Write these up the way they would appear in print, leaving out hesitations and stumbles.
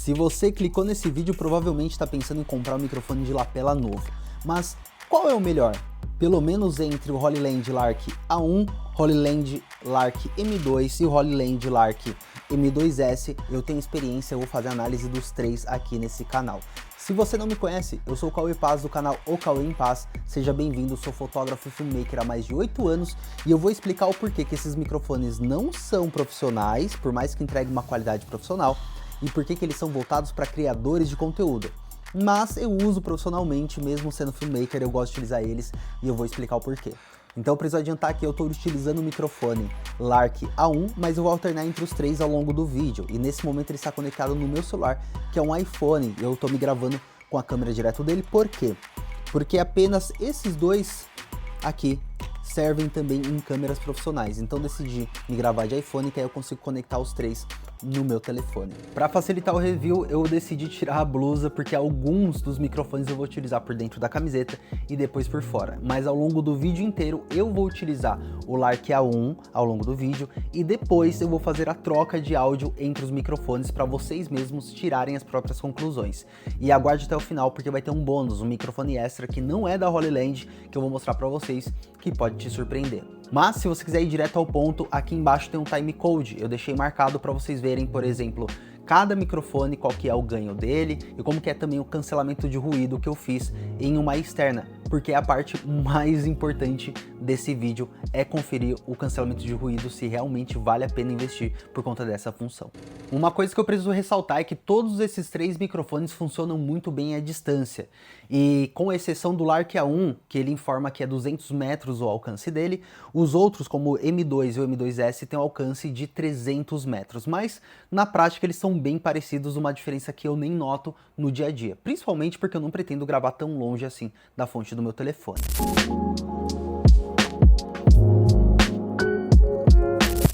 Se você clicou nesse vídeo, provavelmente está pensando em comprar um microfone de lapela novo. Mas qual é o melhor? Pelo menos entre o Hollyland Lark A1, Hollyland Lark M2 e o Hollyland Lark M2S, eu tenho experiência, eu vou fazer análise dos três aqui nesse canal. Se você não me conhece, eu sou o Cauê Paz do canal O Cauê em Paz, seja bem-vindo, sou fotógrafo e filmmaker há mais de 8 anos e eu vou explicar o porquê que esses microfones não são profissionais, por mais que entreguem uma qualidade profissional, e por que eles são voltados para criadores de conteúdo. Mas eu uso profissionalmente, mesmo sendo filmmaker, eu gosto de utilizar eles e eu vou explicar o porquê. Então eu preciso adiantar que eu estou utilizando o microfone Lark A1, mas eu vou alternar entre os três ao longo do vídeo. E nesse momento ele está conectado no meu celular, que é um iPhone. Eu estou me gravando com a câmera direto dele. Por quê? Porque apenas esses dois aqui servem também em câmeras profissionais. Então decidi me gravar de iPhone, que aí eu consigo conectar os três no meu telefone. Para facilitar o review, eu decidi tirar a blusa, porque alguns dos microfones eu vou utilizar por dentro da camiseta e depois por fora. Mas ao longo do vídeo inteiro eu vou utilizar o Lark A1 ao longo do vídeo e depois eu vou fazer a troca de áudio entre os microfones para vocês mesmos tirarem as próprias conclusões. E aguarde até o final, porque vai ter um bônus, um microfone extra que não é da Hollyland, que eu vou mostrar para vocês, que pode te surpreender. Mas se você quiser ir direto ao ponto, aqui embaixo tem um timecode, eu deixei marcado para vocês verem, por exemplo, cada microfone, qual que é o ganho dele e como que é também o cancelamento de ruído que eu fiz em uma externa, porque a parte mais importante desse vídeo é conferir o cancelamento de ruído, se realmente vale a pena investir por conta dessa função. Uma coisa que eu preciso ressaltar é que todos esses três microfones funcionam muito bem à distância, e com exceção do Lark A1, que ele informa que é 200 metros o alcance dele, os outros, como o M2 e o M2S, têm um alcance de 300 metros, mas na prática eles são bem parecidos, uma diferença que eu nem noto no dia a dia, principalmente porque eu não pretendo gravar tão longe assim da fonte do meu telefone.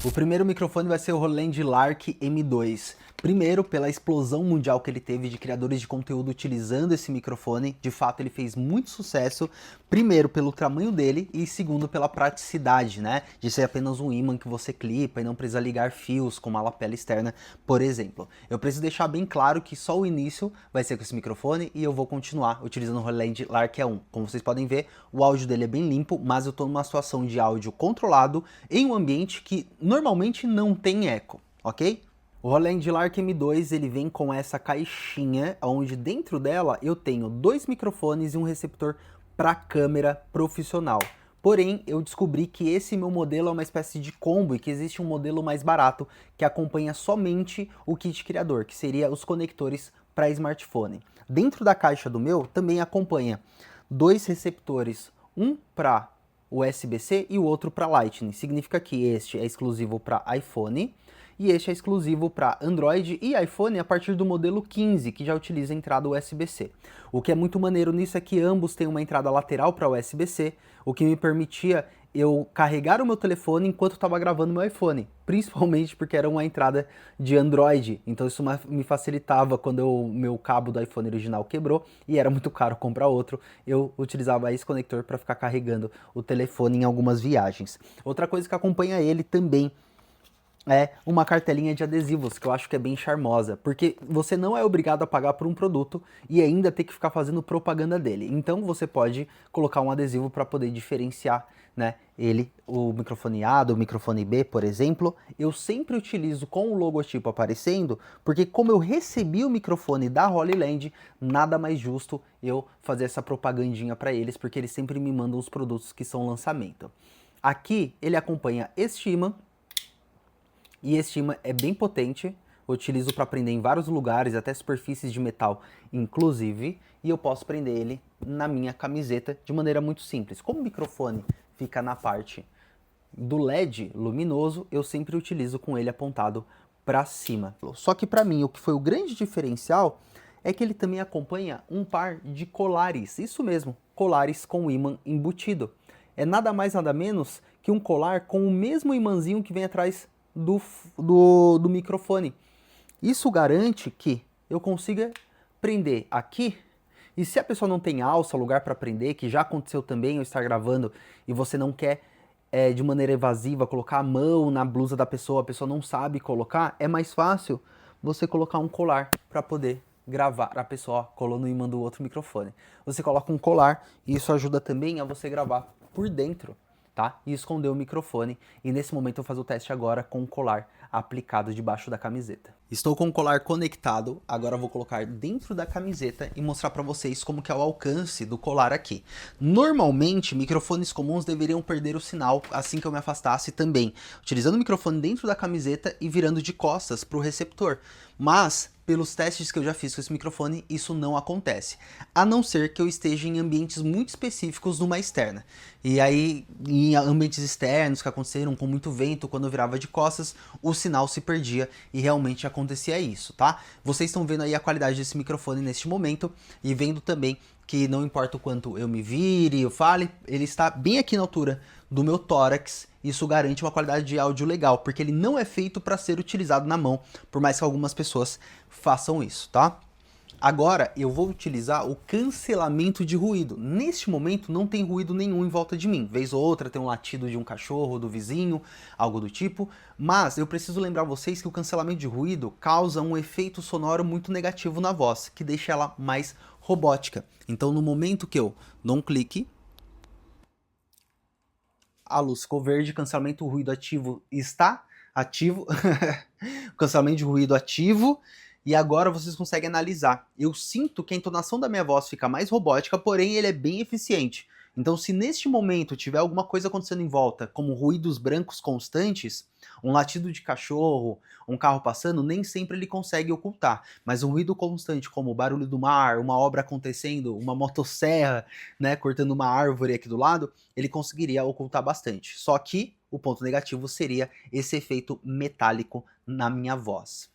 O primeiro microfone vai ser o Hollyland Lark M2. Primeiro, pela explosão mundial que ele teve de criadores de conteúdo utilizando esse microfone, de fato ele fez muito sucesso. Primeiro, pelo tamanho dele e segundo, pela praticidade, né? De ser apenas um ímã que você clipa e não precisa ligar fios com uma lapela externa, por exemplo. Eu preciso deixar bem claro que só o início vai ser com esse microfone e eu vou continuar utilizando o Hollyland Lark A1. Como vocês podem ver, o áudio dele é bem limpo, mas eu estou numa situação de áudio controlado em um ambiente que normalmente não tem eco, ok? O Hollyland Lark M2 ele vem com essa caixinha, onde dentro dela eu tenho dois microfones e um receptor para câmera profissional. Porém, eu descobri que esse meu modelo é uma espécie de combo e que existe um modelo mais barato que acompanha somente o kit criador, que seria os conectores para smartphone. Dentro da caixa do meu também acompanha dois receptores, um para USB-C e o outro para Lightning. Significa que este é exclusivo para iPhone e este é exclusivo para Android e iPhone a partir do modelo 15, que já utiliza a entrada USB-C. O que é muito maneiro nisso é que ambos têm uma entrada lateral para USB-C, o que me permitia eu carregar o meu telefone enquanto estava gravando meu iPhone, principalmente porque era uma entrada de Android, então isso me facilitava quando o meu cabo do iPhone original quebrou e era muito caro comprar outro, eu utilizava esse conector para ficar carregando o telefone em algumas viagens. Outra coisa que acompanha ele também é uma cartelinha de adesivos, que eu acho que é bem charmosa, porque você não é obrigado a pagar por um produto e ainda ter que ficar fazendo propaganda dele. Então você pode colocar um adesivo para poder diferenciar, né, ele, o microfone A do microfone B, por exemplo. Eu sempre utilizo com o logotipo aparecendo, porque como eu recebi o microfone da Hollyland, nada mais justo eu fazer essa propagandinha para eles, porque eles sempre me mandam os produtos que são lançamento. Aqui ele acompanha este ímã, e este ímã é bem potente, eu utilizo para prender em vários lugares, até superfícies de metal inclusive, e eu posso prender ele na minha camiseta de maneira muito simples. Como o microfone fica na parte do LED luminoso, eu sempre utilizo com ele apontado para cima. Só que para mim o que foi o grande diferencial é que ele também acompanha um par de colares, isso mesmo, colares com ímã embutido. É nada mais nada menos que um colar com o mesmo imãzinho que vem atrás do microfone. Isso garante que eu consiga prender aqui, e se a pessoa não tem alça, lugar para prender, que já aconteceu também, eu estar gravando e você não quer de maneira evasiva colocar a mão na blusa da pessoa, a pessoa não sabe colocar, é mais fácil você colocar um colar para poder gravar. A pessoa colou no imã do outro microfone. Você coloca um colar e isso ajuda também a você gravar por dentro, tá? E esconder o microfone. E nesse momento eu vou fazer o teste agora com o colar aplicado debaixo da camiseta. Estou com o colar conectado, agora eu vou colocar dentro da camiseta e mostrar para vocês como que é o alcance do colar aqui. Normalmente, microfones comuns deveriam perder o sinal assim que eu me afastasse também, utilizando o microfone dentro da camiseta e virando de costas para o receptor. Mas, pelos testes que eu já fiz com esse microfone, isso não acontece. A não ser que eu esteja em ambientes muito específicos numa externa. E aí, em ambientes externos que aconteceram com muito vento, quando eu virava de costas, o sinal se perdia e realmente acontecia isso, tá? Vocês estão vendo aí a qualidade desse microfone neste momento e vendo também que não importa o quanto eu me vire, eu fale, ele está bem aqui na altura do meu tórax. Isso garante uma qualidade de áudio legal, porque ele não é feito para ser utilizado na mão, por mais que algumas pessoas façam isso, tá? Agora eu vou utilizar o cancelamento de ruído. Neste momento não tem ruído nenhum em volta de mim. Vez ou outra tem um latido de um cachorro, do vizinho, algo do tipo. Mas eu preciso lembrar vocês que o cancelamento de ruído causa um efeito sonoro muito negativo na voz, que deixa ela mais robótica. Então no momento que eu dou um clique, a luz ficou verde, cancelamento de ruído ativo está ativo. Cancelamento de ruído ativo. E agora vocês conseguem analisar. Eu sinto que a entonação da minha voz fica mais robótica, porém ele é bem eficiente. Então se neste momento tiver alguma coisa acontecendo em volta, como ruídos brancos constantes, um latido de cachorro, um carro passando, nem sempre ele consegue ocultar. Mas um ruído constante, como o barulho do mar, uma obra acontecendo, uma motosserra, né, cortando uma árvore aqui do lado, ele conseguiria ocultar bastante. Só que o ponto negativo seria esse efeito metálico na minha voz.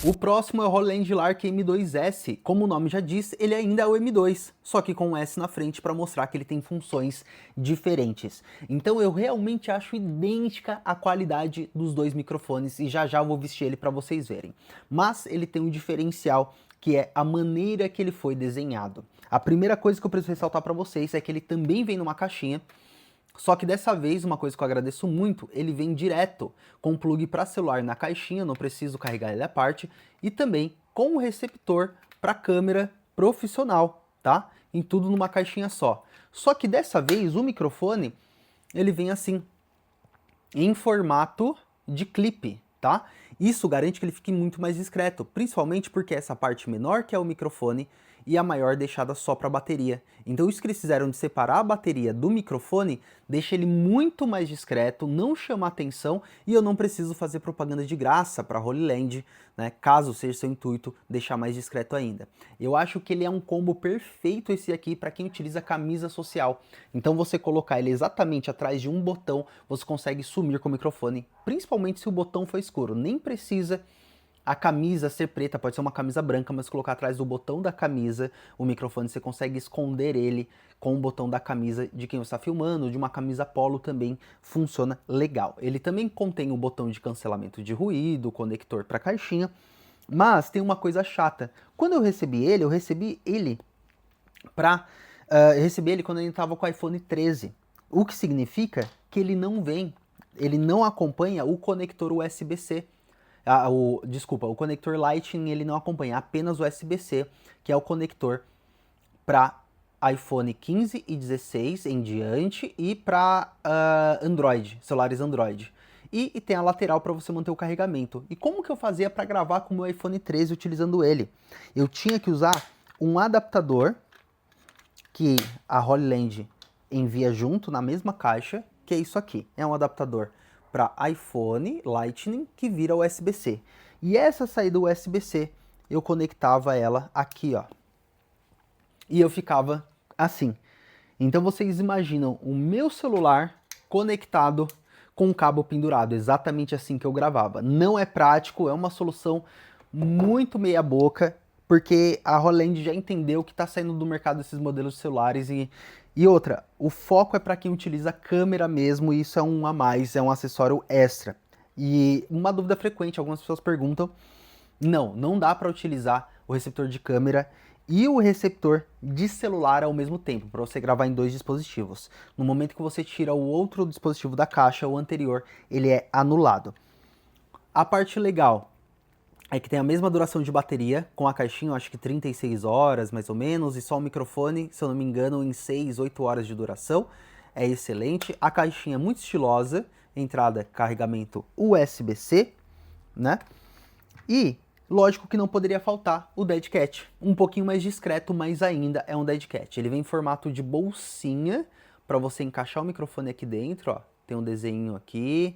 O próximo é o Roland Lark M2S. Como o nome já diz, ele ainda é o M2, só que com um S na frente para mostrar que ele tem funções diferentes. Então eu realmente acho idêntica a qualidade dos dois microfones e já já vou vestir ele para vocês verem. Mas ele tem um diferencial, que é a maneira que ele foi desenhado. A primeira coisa que eu preciso ressaltar para vocês é que ele também vem numa caixinha. Só que dessa vez, uma coisa que eu agradeço muito, ele vem direto com um plug para celular na caixinha, não preciso carregar ele à parte, e também com um receptor para câmera profissional, tá? Em tudo numa caixinha só. Só que dessa vez o microfone, ele vem assim, em formato de clipe, tá? Isso garante que ele fique muito mais discreto, principalmente porque essa parte menor que é o microfone e a maior deixada só para a bateria. Então isso que eles fizeram de separar a bateria do microfone deixa ele muito mais discreto, não chama atenção e eu não preciso fazer propaganda de graça para Holy Land, né, caso seja seu intuito deixar mais discreto ainda. Eu acho que ele é um combo perfeito esse aqui para quem utiliza camisa social. Então você colocar ele exatamente atrás de um botão, você consegue sumir com o microfone, principalmente se o botão for escuro. Nem precisa a camisa ser preta, pode ser uma camisa branca, mas colocar atrás do botão da camisa, o microfone você consegue esconder ele com o botão da camisa de quem você está filmando, de uma camisa polo também funciona legal. Ele também contém o botão de cancelamento de ruído, conector para caixinha, mas tem uma coisa chata. Quando eu recebi ele quando ele estava com o iPhone 13, o que significa que ele não acompanha o conector USB-C. O conector Lightning ele não acompanha, apenas o USB-C, que é o conector para iPhone 15 e 16 em diante e para Android, celulares Android. E tem a lateral para você manter o carregamento. E como que eu fazia para gravar com o meu iPhone 13 utilizando ele? Eu tinha que usar um adaptador que a Holy Land envia junto na mesma caixa, que é isso aqui. É um adaptador para iPhone Lightning que vira USB-C. E essa saída USB-C, eu conectava ela aqui, ó. E eu ficava assim. Então vocês imaginam o meu celular conectado com um cabo pendurado, exatamente assim que eu gravava. Não é prático, é uma solução muito meia boca, porque a Roland já entendeu que está saindo do mercado esses modelos de celulares e outra, o foco é para quem utiliza câmera mesmo, e isso é um a mais, é um acessório extra. E uma dúvida frequente, algumas pessoas perguntam, não dá para utilizar o receptor de câmera e o receptor de celular ao mesmo tempo, para você gravar em 2 dispositivos. No momento que você tira o outro dispositivo da caixa, o anterior, ele é anulado. A parte legal é que tem a mesma duração de bateria, com a caixinha, eu acho que 36 horas mais ou menos, e só o microfone, se eu não me engano, em 6, 8 horas de duração. É excelente. A caixinha é muito estilosa, entrada, carregamento USB-C, né? E, lógico que não poderia faltar o Dead Cat. Um pouquinho mais discreto, mas ainda é um Dead Cat. Ele vem em formato de bolsinha, para você encaixar o microfone aqui dentro, ó. Tem um desenho aqui,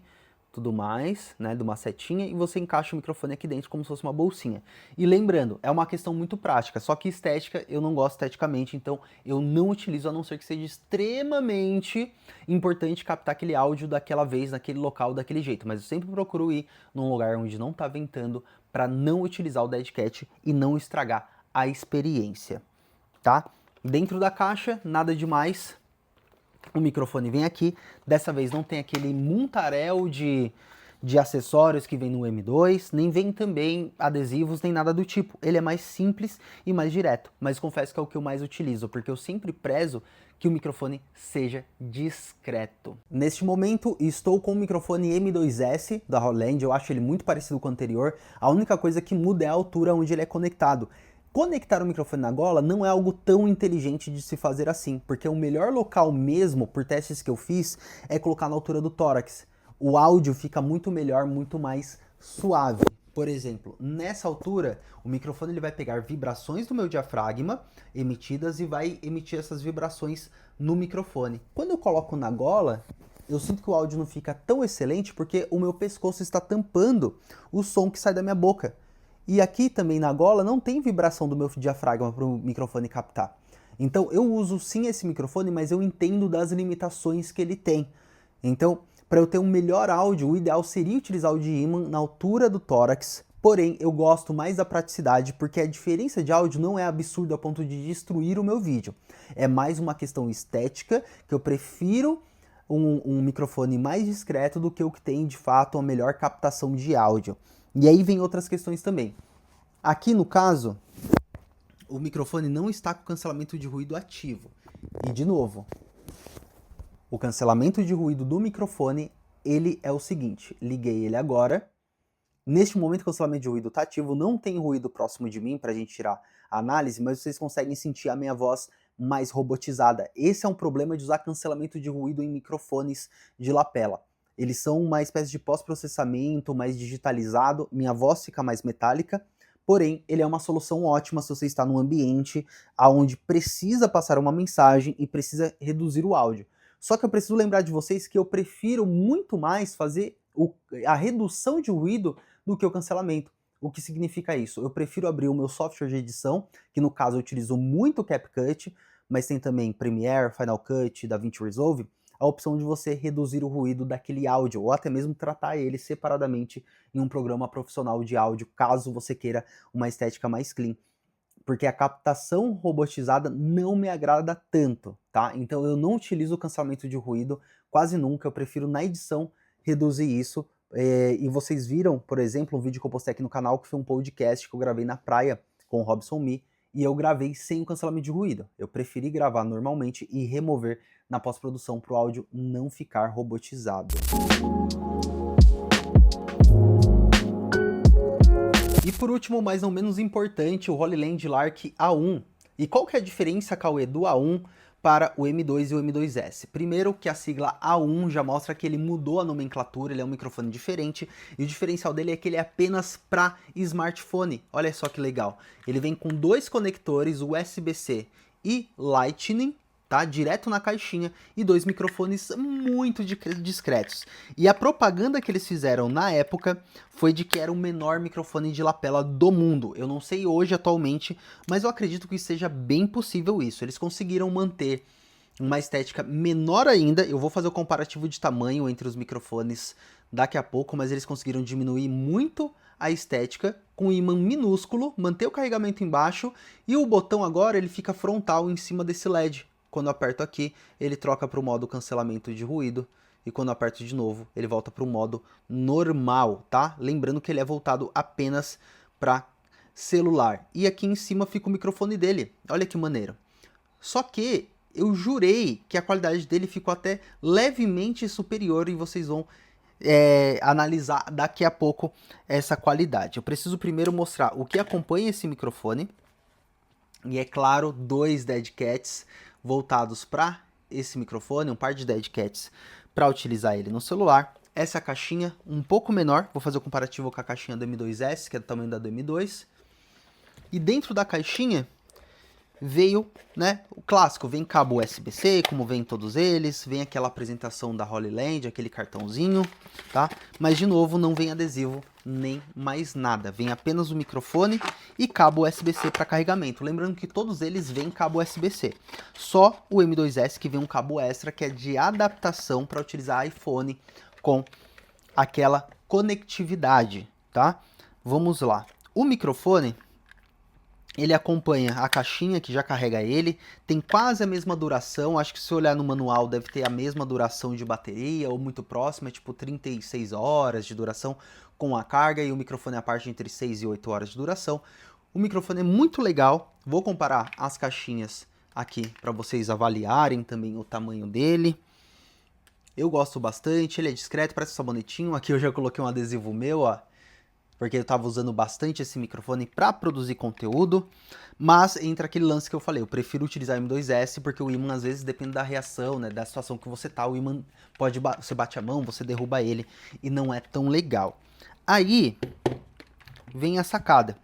tudo mais, né, de uma setinha, e você encaixa o microfone aqui dentro como se fosse uma bolsinha. E lembrando, é uma questão muito prática, só que estética eu não gosto esteticamente, então eu não utilizo, a não ser que seja extremamente importante captar aquele áudio daquela vez, naquele local, daquele jeito. Mas eu sempre procuro ir num lugar onde não tá ventando, para não utilizar o Dead Cat e não estragar a experiência, tá? Dentro da caixa, nada demais. O microfone vem aqui, dessa vez não tem aquele muntaréu de acessórios que vem no M2, nem vem também adesivos, nem nada do tipo. Ele é mais simples e mais direto, mas confesso que é o que eu mais utilizo, porque eu sempre prezo que o microfone seja discreto. Neste momento, estou com o microfone M2S da Roland, eu acho ele muito parecido com o anterior, a única coisa que muda é a altura onde ele é conectado. Conectar o microfone na gola não é algo tão inteligente de se fazer assim, porque o melhor local mesmo, por testes que eu fiz, é colocar na altura do tórax. O áudio fica muito melhor, muito mais suave. Por exemplo, nessa altura, o microfone ele vai pegar vibrações do meu diafragma emitidas e vai emitir essas vibrações no microfone. Quando eu coloco na gola, eu sinto que o áudio não fica tão excelente porque o meu pescoço está tampando o som que sai da minha boca. E aqui também na gola não tem vibração do meu diafragma para o microfone captar. Então eu uso sim esse microfone, mas eu entendo das limitações que ele tem. Então, para eu ter um melhor áudio, o ideal seria utilizar o de ímã na altura do tórax. Porém, eu gosto mais da praticidade porque a diferença de áudio não é absurda a ponto de destruir o meu vídeo. É mais uma questão estética, que eu prefiro um microfone mais discreto do que o que tem de fato a melhor captação de áudio. E aí vem outras questões também. Aqui no caso, o microfone não está com cancelamento de ruído ativo. E de novo, o cancelamento de ruído do microfone, ele é o seguinte, liguei ele agora, neste momento o cancelamento de ruído está ativo, não tem ruído próximo de mim para a gente tirar a análise, mas vocês conseguem sentir a minha voz mais robotizada. Esse é um problema de usar cancelamento de ruído em microfones de lapela. Eles são uma espécie de pós-processamento mais digitalizado, minha voz fica mais metálica, porém ele é uma solução ótima se você está num ambiente onde precisa passar uma mensagem e precisa reduzir o áudio. Só que eu preciso lembrar de vocês que eu prefiro muito mais fazer a redução de ruído do que o cancelamento. O que significa isso? Eu prefiro abrir o meu software de edição, que no caso eu utilizo muito o CapCut, mas tem também Premiere, Final Cut, DaVinci Resolve, a opção de você reduzir o ruído daquele áudio, ou até mesmo tratar ele separadamente em um programa profissional de áudio, caso você queira uma estética mais clean. Porque a captação robotizada não me agrada tanto, tá? Então eu não utilizo o cancelamento de ruído quase nunca, eu prefiro na edição reduzir isso. E vocês viram, por exemplo, um vídeo que eu postei aqui no canal, que foi um podcast que eu gravei na praia com o Robson Mi, e eu gravei sem o cancelamento de ruído. Eu preferi gravar normalmente e remover na pós-produção para o áudio não ficar robotizado. E por último, mas não menos importante, o Roland Lark A1. E qual que é a diferença, Cauê, do A1 para o M2 e o M2S? Primeiro que a sigla A1 já mostra que ele mudou a nomenclatura, ele é um microfone diferente, e o diferencial dele é que ele é apenas para smartphone. Olha só que legal. Ele vem com 2 conectores USB-C e Lightning, tá? Direto na caixinha, e 2 microfones muito discretos. E a propaganda que eles fizeram na época foi de que era o menor microfone de lapela do mundo. Eu não sei hoje atualmente, mas eu acredito que seja bem possível isso. Eles conseguiram manter uma estética menor ainda. Eu vou fazer o comparativo de tamanho entre os microfones daqui a pouco, mas eles conseguiram diminuir muito a estética com um ímã minúsculo, manter o carregamento embaixo, e o botão agora ele fica frontal em cima desse LED. Quando eu aperto aqui, ele troca para o modo cancelamento de ruído, e quando eu aperto de novo, ele volta para o modo normal, tá? Lembrando que ele é voltado apenas para celular. E aqui em cima fica o microfone dele. Olha que maneiro. Só que eu jurei que a qualidade dele ficou até levemente superior e vocês vão analisar daqui a pouco essa qualidade. Eu preciso primeiro mostrar o que acompanha esse microfone. E é claro, 2 dead cats voltados para esse microfone, um par de dead cats para utilizar ele no celular. Essa caixinha um pouco menor, vou fazer o comparativo com a caixinha do M2S, que é do tamanho da do M2. E dentro da caixinha veio, né, o clássico, vem cabo USB-C, como vem todos eles, vem aquela apresentação da Holy Land, aquele cartãozinho, tá? Mas de novo não vem adesivo nem mais nada, vem apenas o microfone e cabo USB-C para carregamento. Lembrando que todos eles vêm cabo USB-C. Só o M2S que vem um cabo extra que é de adaptação para utilizar iPhone com aquela conectividade, tá? Vamos lá. O microfone, ele acompanha a caixinha que já carrega ele, tem quase a mesma duração, acho que se olhar no manual deve ter a mesma duração de bateria, ou muito próxima, tipo 36 horas de duração com a carga, e o microfone é a parte entre 6 e 8 horas de duração. O microfone é muito legal, vou comparar as caixinhas aqui para vocês avaliarem também o tamanho dele. Eu gosto bastante, ele é discreto, parece um sabonetinho, aqui eu já coloquei um adesivo meu, ó, porque eu estava usando bastante esse microfone para produzir conteúdo, mas entra aquele lance que eu falei, eu prefiro utilizar o M2S porque o ímã às vezes depende da reação, né, da situação que você tá, o ímã pode, você bate a mão, você derruba ele e não é tão legal. Aí vem a sacada.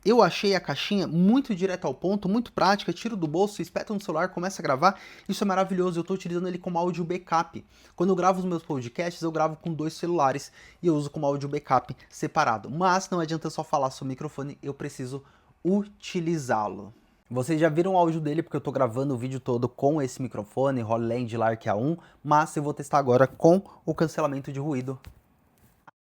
Eu achei a caixinha muito direto ao ponto, muito prática, tiro do bolso, espeta no celular, começa a gravar, isso é maravilhoso, eu estou utilizando ele como áudio backup. Quando eu gravo os meus podcasts, eu gravo com 2 celulares e eu uso como áudio backup separado. Mas não adianta só falar sobre o microfone, eu preciso utilizá-lo. Vocês já viram o áudio dele porque eu estou gravando o vídeo todo com esse microfone, Holy Land Lark A1, mas eu vou testar agora com o cancelamento de ruído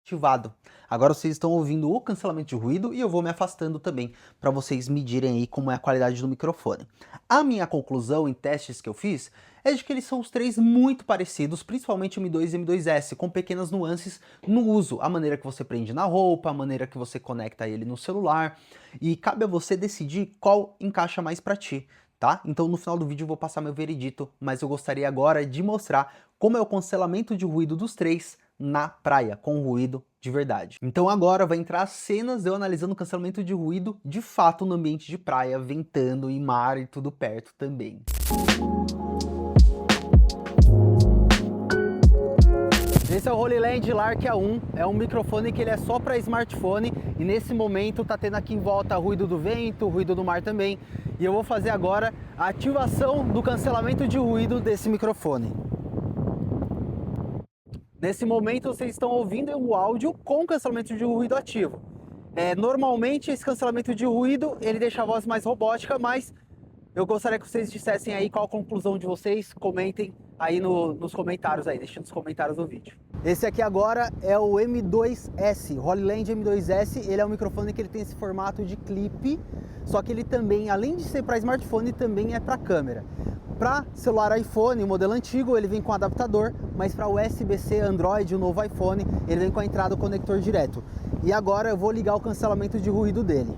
ativado. Agora vocês estão ouvindo o cancelamento de ruído e eu vou me afastando também para vocês medirem aí como é a qualidade do microfone. A minha conclusão em testes que eu fiz é de que eles são os três muito parecidos, principalmente o M2 e M2S, com pequenas nuances no uso, a maneira que você prende na roupa, a maneira que você conecta ele no celular, e cabe a você decidir qual encaixa mais para ti. Tá? Então no final do vídeo eu vou passar meu veredito, mas eu gostaria agora de mostrar como é o cancelamento de ruído dos três na praia, com ruído de verdade. Então agora vai entrar as cenas de eu analisando o cancelamento de ruído de fato no ambiente de praia, ventando e mar e tudo perto também. Esse é o Holy Land Lark A1, é um microfone que ele é só para smartphone e nesse momento tá tendo aqui em volta ruído do vento, ruído do mar também. E eu vou fazer agora a ativação do cancelamento de ruído desse microfone. Nesse momento vocês estão ouvindo o áudio com cancelamento de ruído ativo. Normalmente esse cancelamento de ruído ele deixa a voz mais robótica, mas eu gostaria que vocês dissessem aí qual a conclusão de vocês, comentem aí nos comentários aí, deixem nos comentários do vídeo. Esse aqui agora é o M2S, Holy Land M2S, ele é um microfone que ele tem esse formato de clipe, só que ele também, além de ser para smartphone, também é para câmera. Para celular iPhone, o modelo antigo, ele vem com adaptador, mas para USB-C Android, o novo iPhone, ele vem com a entrada do conector direto. E agora eu vou ligar o cancelamento de ruído dele.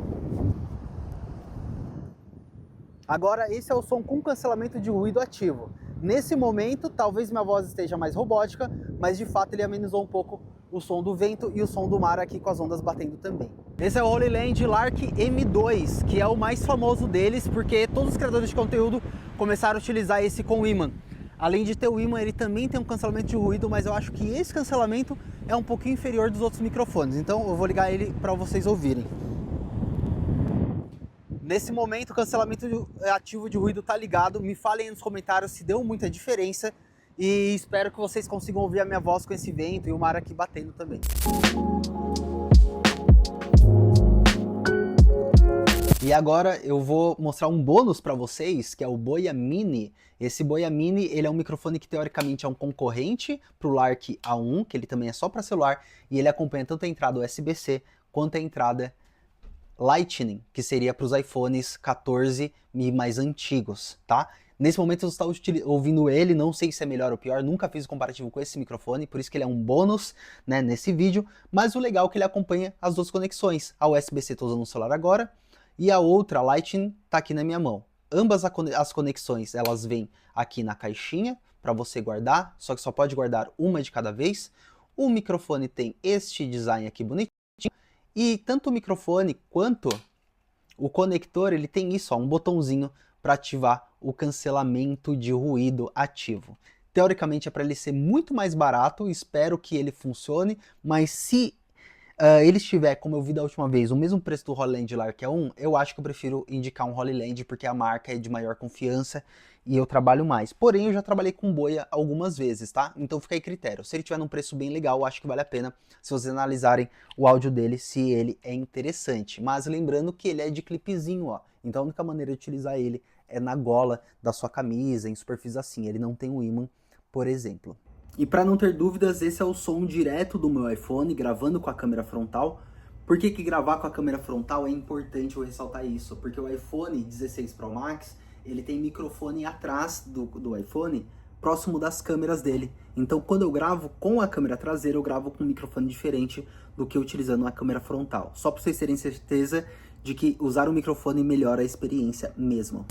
Agora esse é o som com cancelamento de ruído ativo. Nesse momento, talvez minha voz esteja mais robótica, mas de fato ele amenizou um pouco o som do vento e o som do mar aqui com as ondas batendo também. Esse é o Holy Land Lark M2, que é o mais famoso deles, porque todos os criadores de conteúdo começaram a utilizar esse com ímã. Além de ter o ímã, ele também tem um cancelamento de ruído, mas eu acho que esse cancelamento é um pouquinho inferior dos outros microfones, então eu vou ligar ele para vocês ouvirem. Nesse momento o cancelamento ativo de ruído está ligado, me falem aí nos comentários se deu muita diferença e espero que vocês consigam ouvir a minha voz com esse vento e o mar aqui batendo também. E agora eu vou mostrar um bônus para vocês, que é o Boya Mini. Esse Boya Mini, ele é um microfone que teoricamente é um concorrente para o Lark A1, que ele também é só para celular, e ele acompanha tanto a entrada USB-C quanto a entrada Lightning, que seria para os iPhones 14 e mais antigos, tá? Nesse momento eu estou ouvindo ele, não sei se é melhor ou pior, nunca fiz o comparativo com esse microfone, por isso que ele é um bônus, né, nesse vídeo, mas o legal é que ele acompanha as duas conexões. A USB-C estou usando no celular agora, e a outra, a Lightning, está aqui na minha mão. Ambas as conexões, elas vêm aqui na caixinha, para você guardar, só que só pode guardar uma de cada vez. O microfone tem este design aqui bonitinho, e tanto o microfone quanto o conector, ele tem isso, ó, um botãozinho para ativar o cancelamento de ruído ativo. Teoricamente é para ele ser muito mais barato, espero que ele funcione, mas se ele estiver, como eu vi da última vez, o mesmo preço do Hollyland Lark E1, eu acho que eu prefiro indicar um Hollyland porque a marca é de maior confiança e eu trabalho mais. Porém, eu já trabalhei com boia algumas vezes, tá? Então fica aí critério. Se ele tiver num preço bem legal, eu acho que vale a pena se vocês analisarem o áudio dele, se ele é interessante. Mas lembrando que ele é de clipezinho, ó. Então a única maneira de utilizar ele é na gola da sua camisa, em superfície assim. Ele não tem o ímã, por exemplo. E para não ter dúvidas, esse é o som direto do meu iPhone, gravando com a câmera frontal. Por que gravar com a câmera frontal é importante eu ressaltar isso? Porque o iPhone 16 Pro Max, ele tem microfone atrás do iPhone, próximo das câmeras dele. Então quando eu gravo com a câmera traseira, eu gravo com um microfone diferente do que utilizando a câmera frontal. Só para vocês terem certeza de que usar o microfone melhora a experiência mesmo.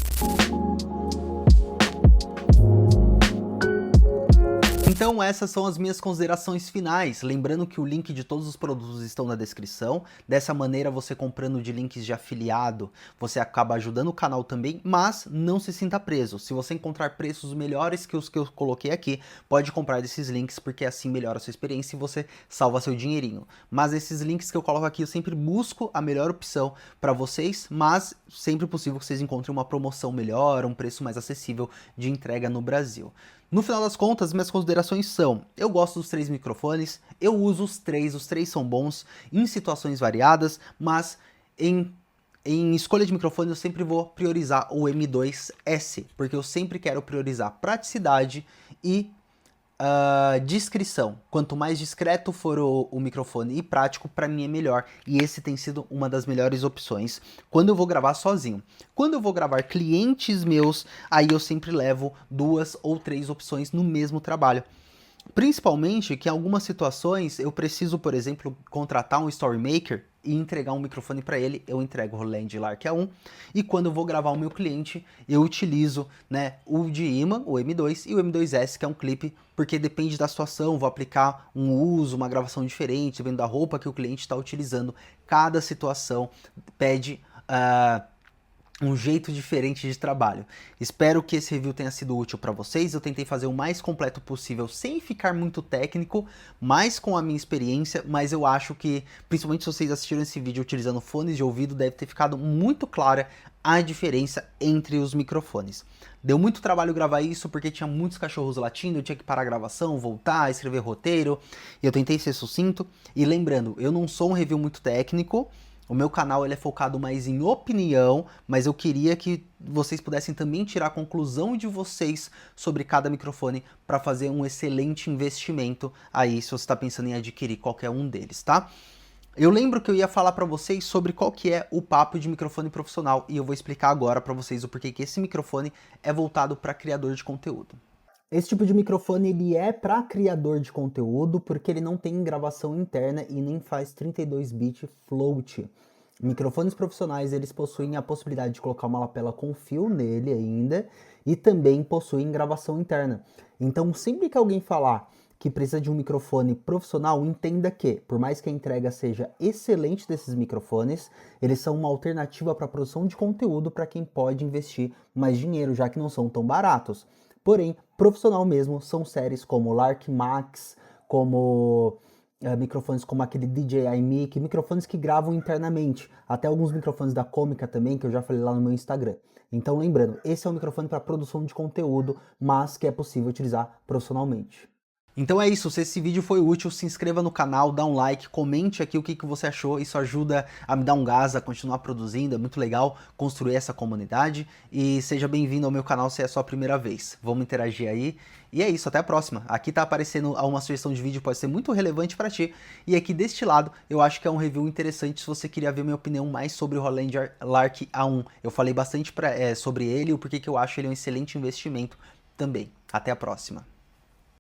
Então essas são as minhas considerações finais, lembrando que o link de todos os produtos estão na descrição, dessa maneira você comprando de links de afiliado, você acaba ajudando o canal também, mas não se sinta preso, se você encontrar preços melhores que os que eu coloquei aqui, pode comprar desses links, porque assim melhora a sua experiência e você salva seu dinheirinho. Mas esses links que eu coloco aqui, eu sempre busco a melhor opção para vocês, mas sempre possível que vocês encontrem uma promoção melhor, um preço mais acessível de entrega no Brasil. No final das contas, minhas considerações são, eu gosto dos 3 microfones, eu uso os três são bons em situações variadas, mas em escolha de microfone eu sempre vou priorizar o M2S, porque eu sempre quero priorizar praticidade e discrição. Quanto mais discreto for o microfone e prático, para mim é melhor. E esse tem sido uma das melhores opções quando eu vou gravar sozinho. Quando eu vou gravar clientes meus, aí eu sempre levo 2 ou 3 opções no mesmo trabalho. Principalmente que em algumas situações eu preciso, por exemplo, contratar um Storymaker e entregar um microfone para ele, eu entrego o Roland Lark E1, e quando eu vou gravar o meu cliente, eu utilizo, né, o de imã, o M2, e o M2S, que é um clipe, porque depende da situação, vou aplicar um uso, uma gravação diferente, dependendo da roupa que o cliente está utilizando, cada situação pede um jeito diferente de trabalho. Espero que esse review tenha sido útil para vocês. Eu tentei fazer o mais completo possível sem ficar muito técnico, mas com a minha experiência, mas eu acho que, principalmente se vocês assistiram esse vídeo utilizando fones de ouvido, deve ter ficado muito clara a diferença entre os microfones. Deu muito trabalho gravar isso porque tinha muitos cachorros latindo, eu tinha que parar a gravação, voltar, escrever roteiro, e eu tentei ser sucinto. E lembrando, eu não sou um review muito técnico, o meu canal ele é focado mais em opinião, mas eu queria que vocês pudessem também tirar a conclusão de vocês sobre cada microfone para fazer um excelente investimento aí se você está pensando em adquirir qualquer um deles, tá? Eu lembro que eu ia falar para vocês sobre qual que é o papo de microfone profissional e eu vou explicar agora para vocês o porquê que esse microfone é voltado para criador de conteúdo. Esse tipo de microfone ele é para criador de conteúdo porque ele não tem gravação interna e nem faz 32-bit float. Microfones profissionais eles possuem a possibilidade de colocar uma lapela com fio nele ainda e também possuem gravação interna. Então sempre que alguém falar que precisa de um microfone profissional, entenda que, por mais que a entrega seja excelente desses microfones, eles são uma alternativa para a produção de conteúdo para quem pode investir mais dinheiro, já que não são tão baratos. Porém, profissional mesmo são séries como Lark Max, como microfones como aquele DJI Mic, microfones que gravam internamente, até alguns microfones da Cômica também, que eu já falei lá no meu Instagram. Então lembrando, esse é um microfone para produção de conteúdo, mas que é possível utilizar profissionalmente. Então é isso, se esse vídeo foi útil, se inscreva no canal, dá um like, comente aqui o que você achou, isso ajuda a me dar um gás, a continuar produzindo, é muito legal construir essa comunidade, e seja bem-vindo ao meu canal se é a sua primeira vez. Vamos interagir aí, e é isso, até a próxima. Aqui tá aparecendo uma sugestão de vídeo, pode ser muito relevante para ti, e aqui deste lado eu acho que é um review interessante se você queria ver minha opinião mais sobre o Roland Lark A1. Eu falei bastante sobre ele e o porquê que eu acho ele um excelente investimento também. Até a próxima.